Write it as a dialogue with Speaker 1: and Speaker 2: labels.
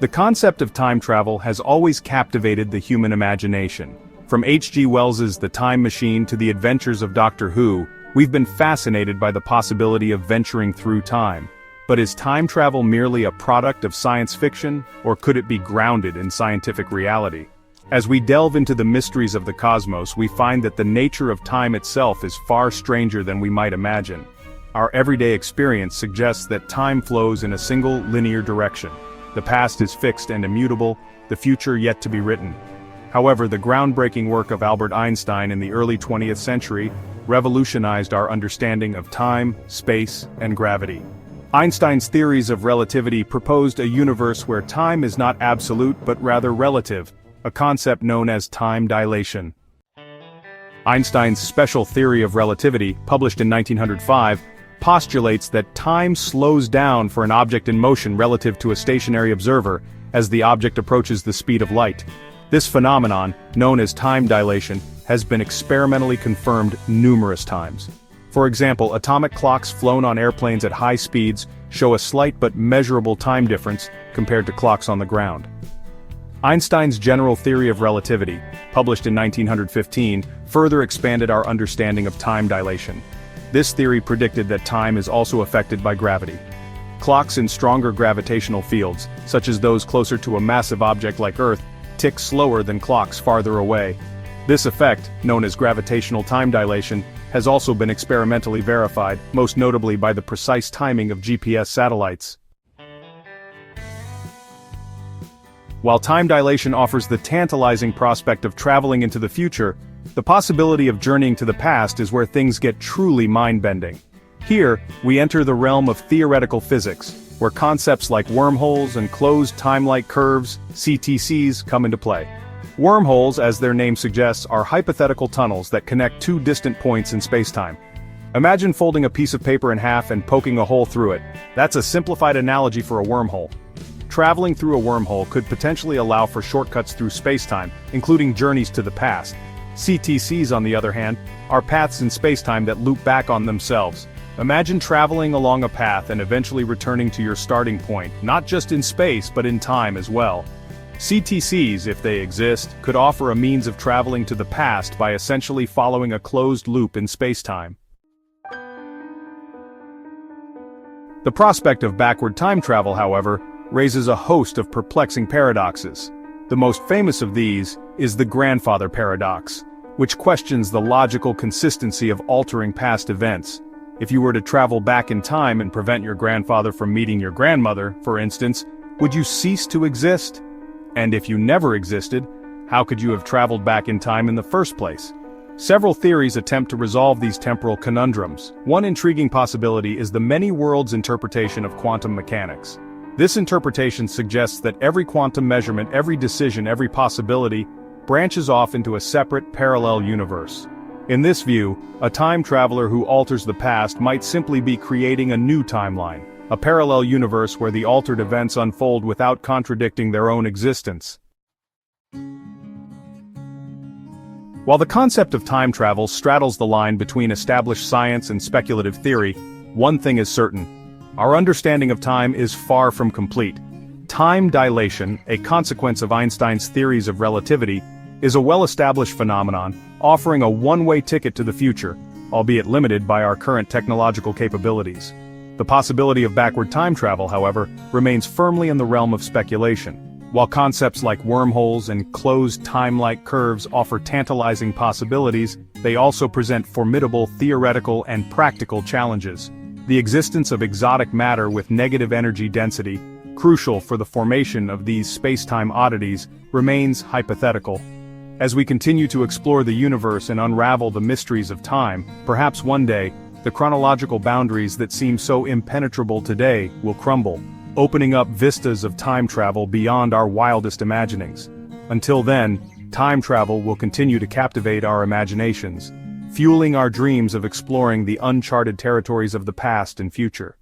Speaker 1: The concept of time travel has always captivated the human imagination. From H.G. Wells's The Time Machine to the adventures of Doctor Who, we've been fascinated by the possibility of venturing through time. But is time travel merely a product of science fiction, or could it be grounded in scientific reality? As we delve into the mysteries of the cosmos, we find that the nature of time itself is far stranger than we might imagine. Our everyday experience suggests that time flows in a single linear direction. The past is fixed and immutable, the future yet to be written. However, the groundbreaking work of Albert Einstein in the early 20th century revolutionized our understanding of time, space, and gravity. Einstein's theories of relativity proposed a universe where time is not absolute but rather relative, a concept known as time dilation. Einstein's special theory of relativity, published in 1905, postulates that time slows down for an object in motion relative to a stationary observer as the object approaches the speed of light. This phenomenon, known as time dilation, has been experimentally confirmed numerous times. For example, atomic clocks flown on airplanes at high speeds show a slight but measurable time difference compared to clocks on the ground. Einstein's general theory of relativity, published in 1915, further expanded our understanding of time dilation. This theory predicted that time is also affected by gravity. Clocks in stronger gravitational fields, such as those closer to a massive object like Earth, tick slower than clocks farther away. This effect, known as gravitational time dilation, has also been experimentally verified, most notably by the precise timing of GPS satellites. While time dilation offers the tantalizing prospect of traveling into the future, the possibility of journeying to the past is where things get truly mind-bending. Here, we enter the realm of theoretical physics, where concepts like wormholes and closed time-like curves, CTCs, come into play. Wormholes, as their name suggests, are hypothetical tunnels that connect two distant points in spacetime. Imagine folding a piece of paper in half and poking a hole through it. That's a simplified analogy for a wormhole. Traveling through a wormhole could potentially allow for shortcuts through spacetime, including journeys to the past. CTCs, on the other hand, are paths in spacetime that loop back on themselves. Imagine traveling along a path and eventually returning to your starting point, not just in space but in time as well. CTCs, if they exist, could offer a means of traveling to the past by essentially following a closed loop in spacetime. The prospect of backward time travel, however, raises a host of perplexing paradoxes. The most famous of these is the grandfather paradox, which questions the logical consistency of altering past events. If you were to travel back in time and prevent your grandfather from meeting your grandmother, for instance, would you cease to exist? And if you never existed, how could you have traveled back in time in the first place? Several theories attempt to resolve these temporal conundrums. One intriguing possibility is the many worlds interpretation of quantum mechanics. This interpretation suggests that every quantum measurement, every decision, every possibility, branches off into a separate, parallel universe. In this view, a time traveler who alters the past might simply be creating a new timeline, a parallel universe where the altered events unfold without contradicting their own existence. While the concept of time travel straddles the line between established science and speculative theory, one thing is certain: our understanding of time is far from complete. Time dilation, a consequence of Einstein's theories of relativity, is a well-established phenomenon, offering a one-way ticket to the future, albeit limited by our current technological capabilities. The possibility of backward time travel, however, remains firmly in the realm of speculation. While concepts like wormholes and closed time-like curves offer tantalizing possibilities, they also present formidable theoretical and practical challenges. The existence of exotic matter with negative energy density, crucial for the formation of these space-time oddities, remains hypothetical. As we continue to explore the universe and unravel the mysteries of time, perhaps one day, the chronological boundaries that seem so impenetrable today will crumble, opening up vistas of time travel beyond our wildest imaginings. Until then, time travel will continue to captivate our imaginations, fueling our dreams of exploring the uncharted territories of the past and future.